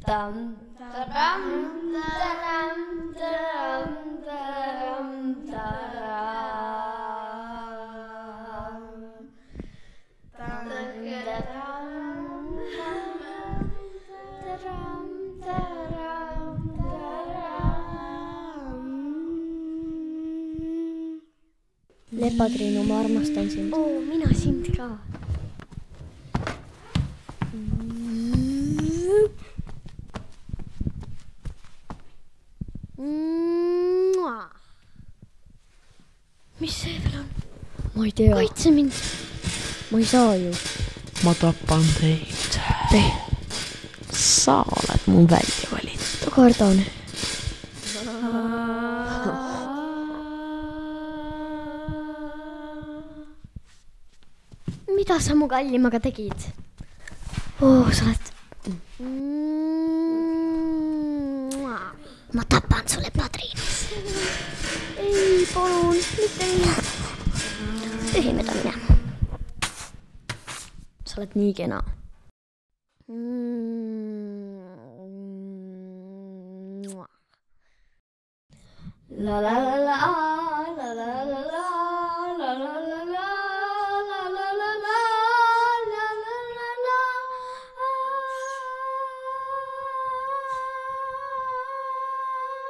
Tam, taram, taram, taram, taram, taram. Lepatriinu, ma armastan sind. Mina sind ka. Mis see veel on? Ma ei tea. Kaitse mind. Ma ei saa ju. Ma tapan teid. Sa oled mu välja valitud. Kardan. Mida sa mu kallimaga tegid? Sa oled... Ma tapan sulle Padriinus. Ei, palun, mitte nii. Tühime ta minema. Sa oled nii kena. La la la la.